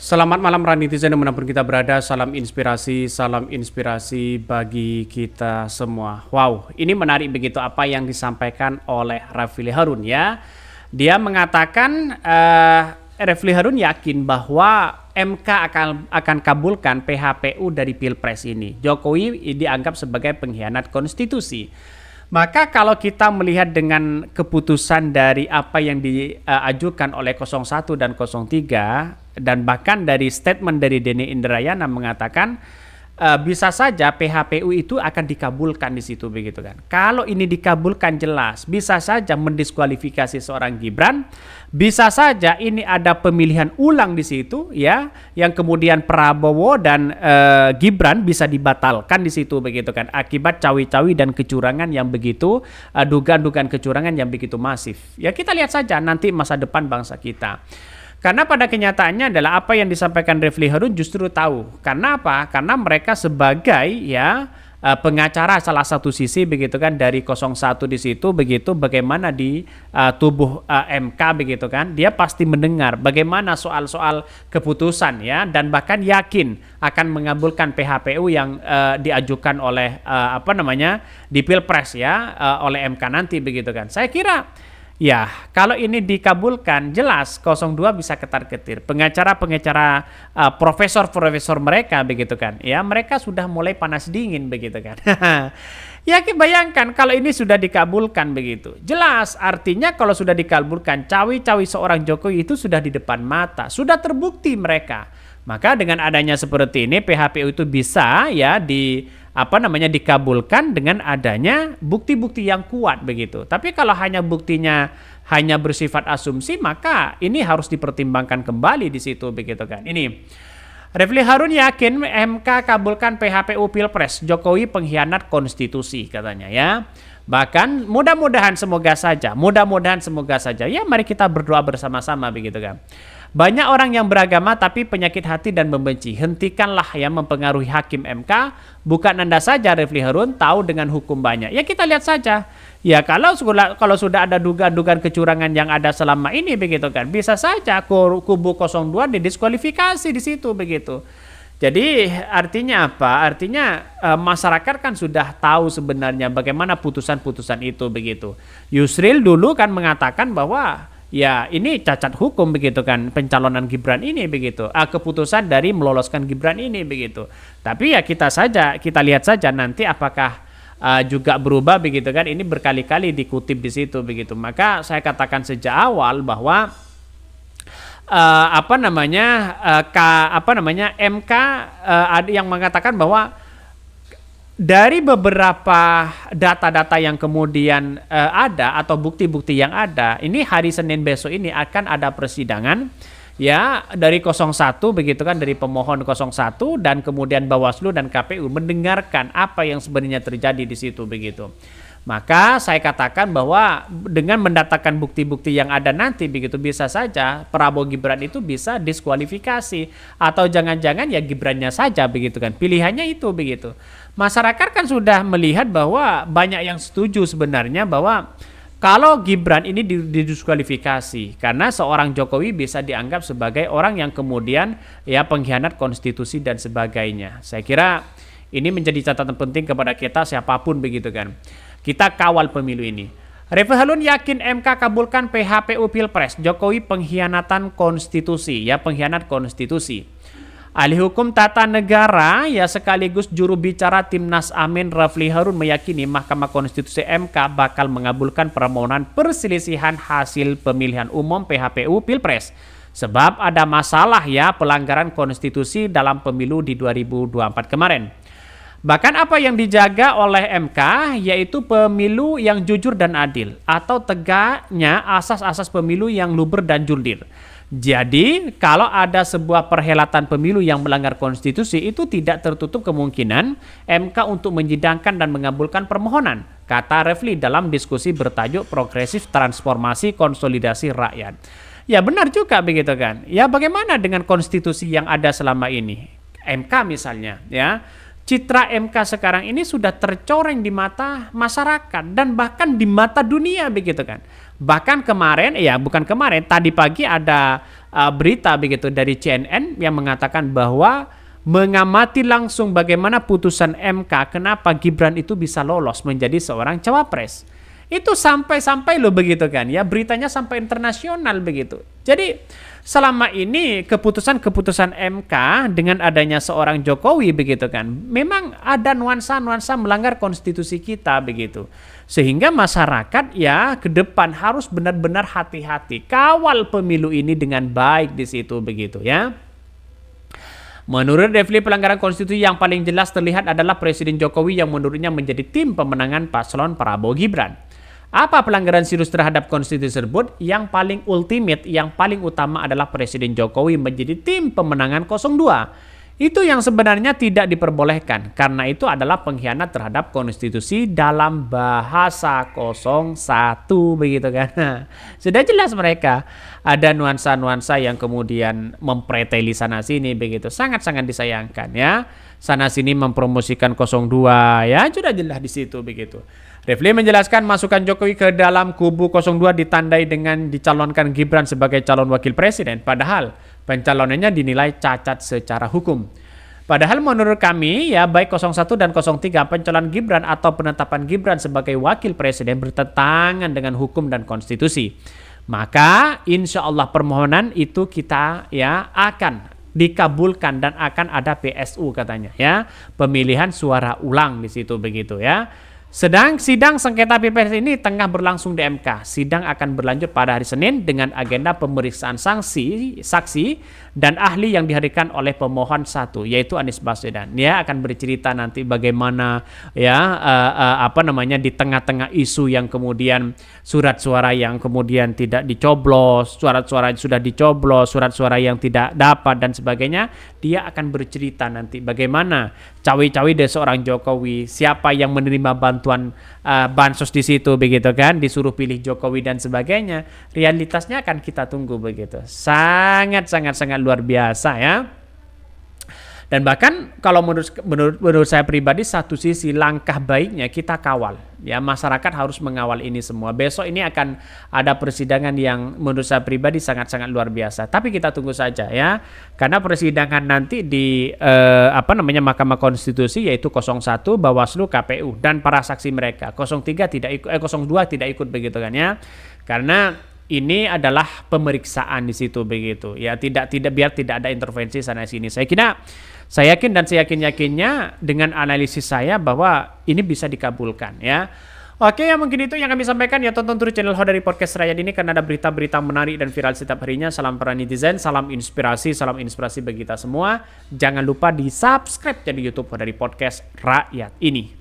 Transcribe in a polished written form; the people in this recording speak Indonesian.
Selamat malam netizen dimanapun kita berada, salam inspirasi bagi kita semua. Wow, ini menarik begitu apa yang disampaikan oleh Rafli Harun ya. Dia mengatakan Rafli Harun yakin bahwa MK akan kabulkan PHPU dari Pilpres ini. Jokowi dianggap sebagai pengkhianat konstitusi. Maka kalau kita melihat dengan keputusan dari apa yang diajukan oleh 01 dan 03 dan bahkan dari statement dari Denny Indrayana mengatakan bisa saja PHPU itu akan dikabulkan di situ begitu kan. Kalau ini dikabulkan jelas bisa saja mendiskualifikasi seorang Gibran, bisa saja ini ada pemilihan ulang di situ ya, yang kemudian Prabowo dan Gibran bisa dibatalkan di situ begitu kan akibat cawi-cawi dan kecurangan yang begitu dugaan-dugaan kecurangan yang begitu masif. Ya kita lihat saja nanti masa depan bangsa kita. Karena pada kenyataannya adalah apa yang disampaikan Rafli Harun justru tahu. Karena apa? Karena mereka sebagai ya pengacara salah satu sisi begitu kan dari 01 di situ begitu bagaimana di tubuh MK begitu kan. Dia pasti mendengar bagaimana soal-soal keputusan ya dan bahkan yakin akan mengabulkan PHPU yang diajukan oleh di Pilpres ya oleh MK nanti begitu kan. Saya kira ya, kalau ini dikabulkan, jelas 02 bisa ketar-ketir. Pengacara-pengacara profesor-profesor mereka begitu kan. Ya, mereka sudah mulai panas dingin begitu kan. Ya, bayangkan kalau ini sudah dikabulkan begitu. Jelas artinya kalau sudah dikabulkan, cawi-cawi seorang Jokowi itu sudah di depan mata, sudah terbukti mereka. Maka dengan adanya seperti ini PHPU itu bisa ya dikabulkan dengan adanya bukti-bukti yang kuat begitu. Tapi kalau hanya buktinya hanya bersifat asumsi maka ini harus dipertimbangkan kembali di situ begitu kan. Ini Rafli Harun yakin MK kabulkan PHPU Pilpres, Jokowi pengkhianat konstitusi katanya ya. Bahkan mudah-mudahan semoga saja ya mari kita berdoa bersama-sama begitu kan. Banyak orang yang beragama tapi penyakit hati dan membenci. Hentikanlah yang mempengaruhi hakim MK. Bukan Anda saja Rafli Harun tahu dengan hukum banyak. Ya kita lihat saja. Ya kalau sudah ada dugaan-dugaan kecurangan yang ada selama ini begitu kan. Bisa saja kubu 02 didiskualifikasi di situ begitu. Jadi artinya apa? Artinya masyarakat kan sudah tahu sebenarnya bagaimana putusan-putusan itu begitu. Yusril dulu kan mengatakan bahwa ya ini cacat hukum begitu kan pencalonan Gibran ini begitu. Keputusan dari meloloskan Gibran ini begitu. Tapi ya kita lihat saja nanti apakah juga berubah begitu kan. Ini berkali-kali dikutip di situ begitu. Maka saya katakan sejak awal bahwa MK ada yang mengatakan bahwa dari beberapa data-data yang kemudian ada atau bukti-bukti yang ada, ini hari Senin besok ini akan ada persidangan ya dari 01 begitu kan, dari pemohon 01 dan kemudian Bawaslu dan KPU mendengarkan apa yang sebenarnya terjadi di situ begitu. Maka saya katakan bahwa dengan mendatangkan bukti-bukti yang ada nanti begitu bisa saja Prabowo Gibran itu bisa diskualifikasi atau jangan-jangan ya Gibrannya saja begitu kan. Pilihannya itu begitu. Masyarakat kan sudah melihat bahwa banyak yang setuju sebenarnya bahwa kalau Gibran ini didiskualifikasi karena seorang Jokowi bisa dianggap sebagai orang yang kemudian ya pengkhianat konstitusi dan sebagainya. Saya kira ini menjadi catatan penting kepada kita siapapun begitu kan. Kita kawal pemilu ini. Rafli Harun yakin MK kabulkan PHPU Pilpres, Jokowi pengkhianatan konstitusi, ya pengkhianat konstitusi. Ahli hukum tata negara ya sekaligus juru bicara Timnas Amin Rafli Harun meyakini Mahkamah Konstitusi MK bakal mengabulkan permohonan perselisihan hasil pemilihan umum PHPU Pilpres. Sebab ada masalah ya pelanggaran konstitusi dalam pemilu di 2024 kemarin. Bahkan apa yang dijaga oleh MK yaitu pemilu yang jujur dan adil atau tegaknya asas-asas pemilu yang luber dan jurdil. Jadi kalau ada sebuah perhelatan pemilu yang melanggar konstitusi itu tidak tertutup kemungkinan MK untuk menyidangkan dan mengabulkan permohonan, kata Rafli dalam diskusi bertajuk Progresif Transformasi Konsolidasi Rakyat. Ya benar juga begitu kan. Ya bagaimana dengan konstitusi yang ada selama ini? MK misalnya ya. Citra MK sekarang ini sudah tercoreng di mata masyarakat dan bahkan di mata dunia begitu kan. Bahkan kemarin, ya bukan kemarin, tadi pagi ada berita begitu dari CNN yang mengatakan bahwa mengamati langsung bagaimana putusan MK kenapa Gibran itu bisa lolos menjadi seorang cawapres. Itu sampai-sampai loh begitu kan ya, beritanya sampai internasional begitu. Jadi selama ini keputusan-keputusan MK dengan adanya seorang Jokowi begitu kan, memang ada nuansa-nuansa melanggar konstitusi kita begitu. Sehingga masyarakat ya ke depan harus benar-benar hati-hati, kawal pemilu ini dengan baik di situ begitu ya. Menurut Refli, pelanggaran konstitusi yang paling jelas terlihat adalah Presiden Jokowi yang menurutnya menjadi tim pemenangan paslon Prabowo Gibran. Apa pelanggaran serius terhadap konstitusi tersebut? Yang paling ultimate, yang paling utama adalah Presiden Jokowi menjadi tim pemenangan 02. Itu yang sebenarnya tidak diperbolehkan, karena itu adalah pengkhianat terhadap konstitusi dalam bahasa 01 begitu kan. Sudah jelas mereka ada nuansa-nuansa yang kemudian mempreteli sana sini begitu. Sangat-sangat disayangkan ya. Sana sini mempromosikan 02 ya, sudah jelas di situ begitu. Refli menjelaskan masukan Jokowi ke dalam kubu 02 ditandai dengan dicalonkan Gibran sebagai calon wakil presiden, padahal pencalonannya dinilai cacat secara hukum. Padahal menurut kami ya baik 01 dan 03 pencalonan Gibran atau penetapan Gibran sebagai wakil presiden bertentangan dengan hukum dan konstitusi. Maka insya Allah permohonan itu kita ya akan dikabulkan dan akan ada PSU katanya ya, pemilihan suara ulang di situ begitu ya. Sedang sidang sengketa Pilpres ini tengah berlangsung di MK. Sidang akan berlanjut pada hari Senin dengan agenda pemeriksaan saksi dan ahli yang dihadirkan oleh pemohon satu, yaitu Anies Baswedan. Dia akan bercerita nanti bagaimana ya di tengah-tengah isu yang kemudian surat suara yang kemudian tidak dicoblos, surat suara sudah dicoblos, surat suara yang tidak dapat dan sebagainya. Dia akan bercerita nanti bagaimana cawe-cawe dari seorang Jokowi, siapa yang menerima bantuan bansos di situ begitu kan, disuruh pilih Jokowi dan sebagainya. Realitasnya akan kita tunggu begitu. Sangat luar biasa ya. Dan bahkan kalau menurut saya pribadi, satu sisi langkah baiknya kita kawal ya, masyarakat harus mengawal ini semua. Besok ini akan ada persidangan yang menurut saya pribadi sangat luar biasa. Tapi kita tunggu saja ya, karena persidangan nanti di Mahkamah Konstitusi yaitu 01, Bawaslu, KPU dan para saksi mereka. 03 tidak ikut, 02 tidak ikut begitu kan ya, karena ini adalah pemeriksaan di situ begitu ya, tidak biar tidak ada intervensi sana sini. Saya yakin dan saya yakinnya dengan analisis saya bahwa ini bisa dikabulkan ya. Oke, ya mungkin itu yang kami sampaikan ya. Tonton terus channel Hodari Podcast Rakyat ini karena ada berita-berita menarik dan viral setiap harinya. Salam para netizen, salam inspirasi bagi kita semua. Jangan lupa di subscribe channel YouTube Hodari Podcast Rakyat ini.